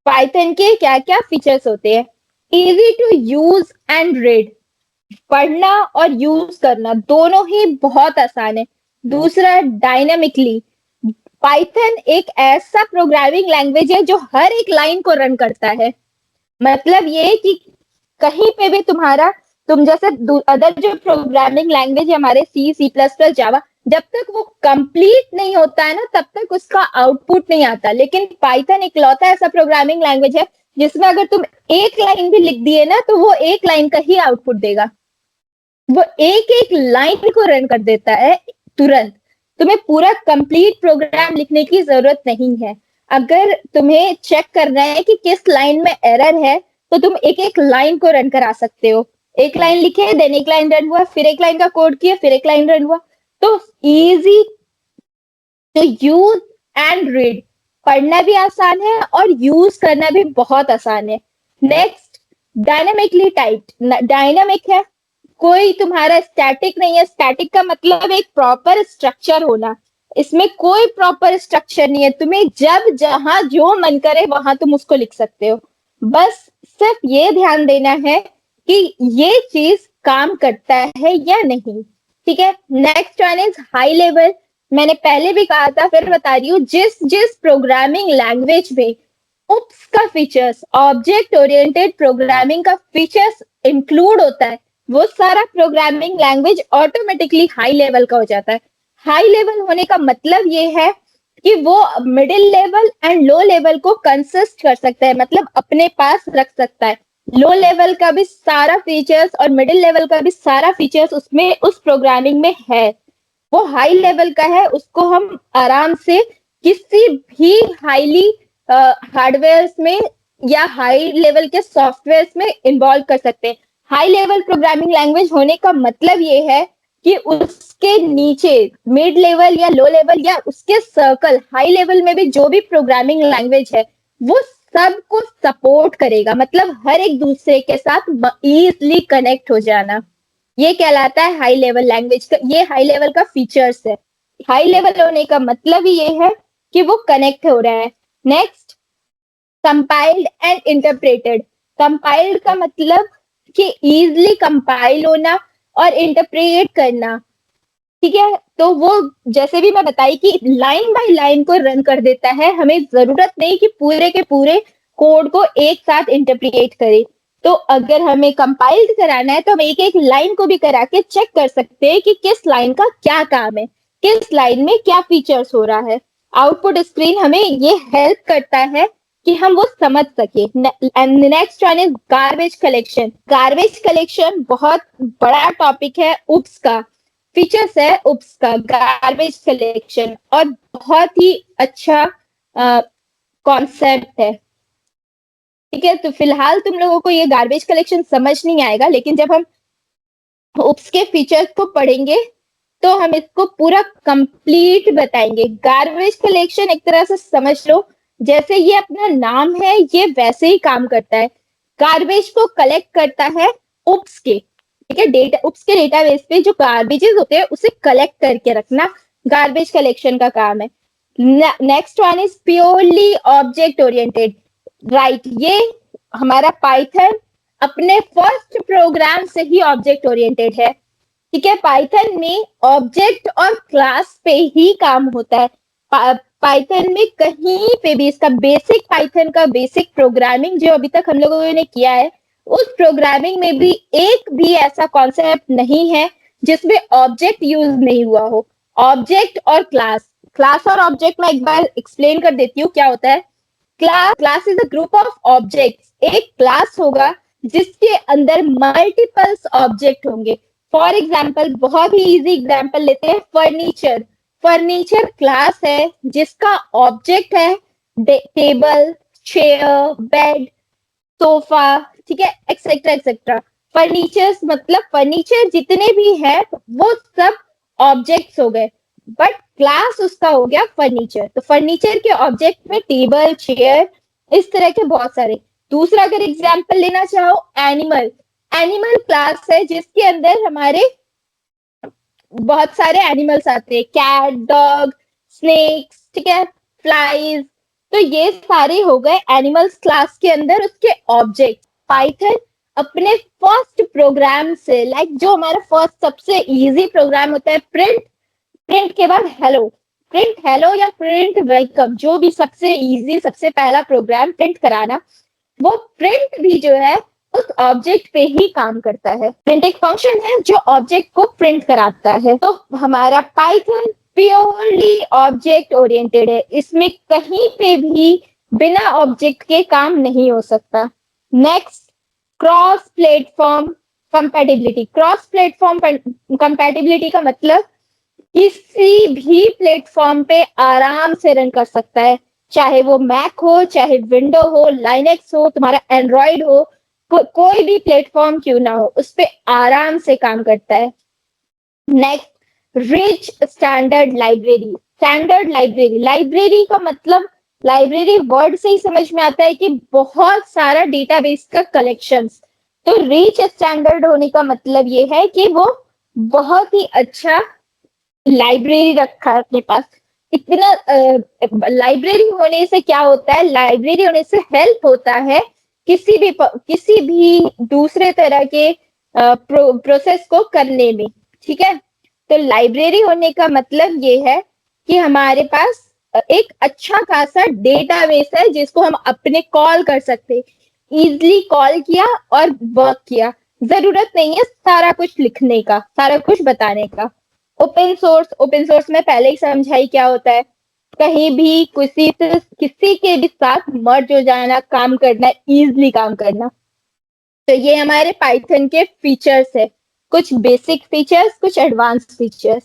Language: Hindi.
पाइथन के क्या क्या फीचर्स होते हैं। Easy to use and read, पढ़ना और यूज करना दोनों ही बहुत आसान है। दूसरा, डायनामिकली, पाइथन एक ऐसा प्रोग्रामिंग लैंग्वेज है जो हर एक लाइन को रन करता है। मतलब ये कि कहीं पे भी तुम्हारा, तुम जैसे अदर जो प्रोग्रामिंग लैंग्वेज है हमारे सी, सी प्लस प्लस, जावा, जब तक वो कंप्लीट नहीं होता है ना तब तक उसका आउटपुट नहीं आता। लेकिन पाइथन इकलौता ऐसा प्रोग्रामिंग लैंग्वेज है जिसमें अगर तुम एक लाइन भी लिख दिए ना तो वो एक लाइन का ही आउटपुट देगा। वो एक एक लाइन को रन कर देता है तुरंत। तुम्हें पूरा कंप्लीट प्रोग्राम लिखने की जरूरत नहीं है। अगर तुम्हें चेक करना है कि किस लाइन में एरर है तो तुम एक एक लाइन को रन करा सकते हो। एक लाइन लिखे, देन एक लाइन रन हुआ, फिर एक लाइन का कोड किया, फिर एक लाइन रन हुआ। तो easy to use and read, पढ़ना भी आसान है और यूज करना भी बहुत आसान है। नेक्स्ट, डायनामिकली टाइप्ड, डायनामिक है, कोई तुम्हारा स्टैटिक नहीं है। स्टैटिक का मतलब एक प्रॉपर स्ट्रक्चर होना, इसमें कोई प्रॉपर स्ट्रक्चर नहीं है। तुम्हें जब जहां जो मन करे वहां तुम उसको लिख सकते हो। बस सिर्फ ये ध्यान देना है कि ये चीज काम करता है या नहीं। ठीक है। Next one is high level. मैंने पहले भी कहा था, फिर बता रही हूँ, जिस जिस प्रोग्रामिंग लैंग्वेज में उप्स का फीचर्स, ऑब्जेक्ट ओरिएंटेड प्रोग्रामिंग का फीचर्स इंक्लूड होता है, वो सारा programming language automatically high level का हो जाता है। हाई लेवल होने का मतलब ये है कि वो middle level and low level को कंसिस्ट कर सकता है, मतलब अपने पास रख सकता है। लो लेवल का भी सारा फीचर्स और मिडिल लेवल का भी सारा फीचर्स उसमें, उस प्रोग्रामिंग में है। वो हाई लेवल का है, उसको हम आराम से किसी भी हाईली हार्डवेयर में या हाई लेवल के सॉफ्टवेयर में इन्वॉल्व कर सकते हैं। हाई लेवल प्रोग्रामिंग लैंग्वेज होने का मतलब ये है कि उसके नीचे मिड लेवल या लो लेवल या उसके सर्कल हाई लेवल में भी जो भी प्रोग्रामिंग लैंग्वेज है वो सबको सपोर्ट करेगा, मतलब हर एक दूसरे के साथ इजीली कनेक्ट हो जाना। ये कहलाता है हाई लेवल लैंग्वेज का, ये हाई लेवल का फीचर्स है। हाई लेवल होने का मतलब ही ये है कि वो कनेक्ट हो रहा है। Next, compiled and interpreted. Compiled का मतलब कि इजिली कंपाइल होना और इंटरप्रेट करना। ठीक है। तो वो जैसे भी मैं बताई कि लाइन बाय लाइन को रन कर देता है, हमें जरूरत नहीं कि पूरे के पूरे कोड को एक साथ इंटरप्रिएट करें। तो अगर हमें कंपाइल्ड कराना है तो हम एक एक लाइन को भी करा के चेक कर सकते हैं कि किस लाइन का क्या काम है, किस लाइन में क्या फीचर्स हो रहा है। आउटपुट स्क्रीन हमें ये हेल्प करता है कि हम वो समझ सके। And next one is garbage collection. Garbage collection बहुत बड़ा टॉपिक है उप्स का, फीचर्स है उप्स का गार्बेज कलेक्शन, और बहुत ही अच्छा कॉन्सेप्ट है। ठीक है। तो फिलहाल तुम लोगों को ये गार्बेज कलेक्शन समझ नहीं आएगा, लेकिन जब हम उप्स के फीचर्स को पढ़ेंगे तो हम इसको पूरा कंप्लीट बताएंगे। गार्बेज कलेक्शन एक तरह से समझ लो जैसे ये अपना नाम है, ये वैसे ही काम करता है। गार्बेज को कलेक्ट करता है उप्स के, ठीक है, डेटा, उप्स के डेटाबेस पे जो गार्बेजेस होते हैं उसे कलेक्ट करके रखना गार्बेज कलेक्शन का काम है। Next one is purely object oriented. Right, ये हमारा पाइथन अपने फर्स्ट प्रोग्राम से ही ऑब्जेक्ट ओरिएंटेड है। ठीक है। पाइथन में ऑब्जेक्ट और क्लास पे ही काम होता है। पाइथन में कहीं पे भी इसका बेसिक, पाइथन का बेसिक प्रोग्रामिंग जो अभी तक हम लोगों ने किया है, उस प्रोग्रामिंग में भी एक भी ऐसा कॉन्सेप्ट नहीं है जिसमें ऑब्जेक्ट यूज नहीं हुआ हो। ऑब्जेक्ट और क्लास, क्लास और ऑब्जेक्ट मैं एक बार एक्सप्लेन कर देती हूँ क्या होता है। Class is a group of objects. एक क्लास होगा जिसके अंदर मल्टीपल्स ऑब्जेक्ट होंगे। फॉर एग्जाम्पल, बहुत ही इजी एग्जाम्पल लेते हैं, फर्नीचर। फर्नीचर क्लास है जिसका ऑब्जेक्ट है टेबल, चेयर, बेड, सोफा, ठीक है, एक्सेट्रा एक्सेट्रा। फर्नीचर्स मतलब फर्नीचर जितने भी है वो सब ऑब्जेक्ट्स हो गए, बट क्लास उसका हो गया फर्नीचर। तो फर्नीचर के ऑब्जेक्ट में टेबल, चेयर, इस तरह के बहुत सारे। दूसरा अगर एग्जाम्पल लेना चाहो, एनिमल। एनिमल क्लास है जिसके अंदर हमारे बहुत सारे एनिमल्स आते हैं, कैट, डॉग, स्नेक्स, ठीक है, फ्लाइज, तो ये सारे हो गए एनिमल्स क्लास के अंदर उसके ऑब्जेक्ट। पाइथन अपने फर्स्ट प्रोग्राम से, लाइक जो हमारा फर्स्ट सबसे इजी प्रोग्राम होता है प्रिंट, प्रिंट के बाद हेलो, प्रिंट हेलो या प्रिंट वेलकम, जो भी सबसे इजी सबसे पहला प्रोग्राम प्रिंट कराना, वो प्रिंट भी जो है उस ऑब्जेक्ट पे ही काम करता है। प्रिंट एक फंक्शन है जो ऑब्जेक्ट को प्रिंट कराता है। तो हमारा पाइथन प्योरली ऑब्जेक्ट ओरिएंटेड है, इसमें कहीं पे भी बिना ऑब्जेक्ट के काम नहीं हो सकता। Next, cross platform compatibility. Cross platform compatibility का मतलब किसी भी प्लेटफॉर्म पे आराम से रन कर सकता है, चाहे वो मैक हो, चाहे विंडो हो, लाइनेक्स हो, तुम्हारा एंड्रॉइड हो, कोई भी प्लेटफॉर्म क्यों ना हो, उस पे आराम से काम करता है। Next, rich standard library. Standard library, library का मतलब, लाइब्रेरी वर्ड से ही समझ में आता है कि बहुत सारा डेटाबेस का कलेक्शंस। तो रिच स्टैंडर्ड होने का मतलब ये है कि वो बहुत ही अच्छा लाइब्रेरी रखा है अपने पास। इतना लाइब्रेरी होने से क्या होता है, लाइब्रेरी होने से हेल्प होता है किसी भी दूसरे तरह के प्रोसेस को करने में। ठीक है, तो लाइब्रेरी होने का मतलब ये है कि हमारे पास एक अच्छा खासा डेटाबेस है जिसको हम अपने कॉल कर सकते, इजिली कॉल किया और वर्क किया, जरूरत नहीं है सारा कुछ लिखने का, सारा कुछ बताने का। ओपन सोर्स, ओपन सोर्स में पहले ही समझाई क्या होता है, कहीं भी किसी के भी साथ मर्ज हो जाना, काम करना, इजिली काम करना। तो ये हमारे पाइथन के फीचर्स है, कुछ बेसिक फीचर्स, कुछ एडवांस फीचर्स।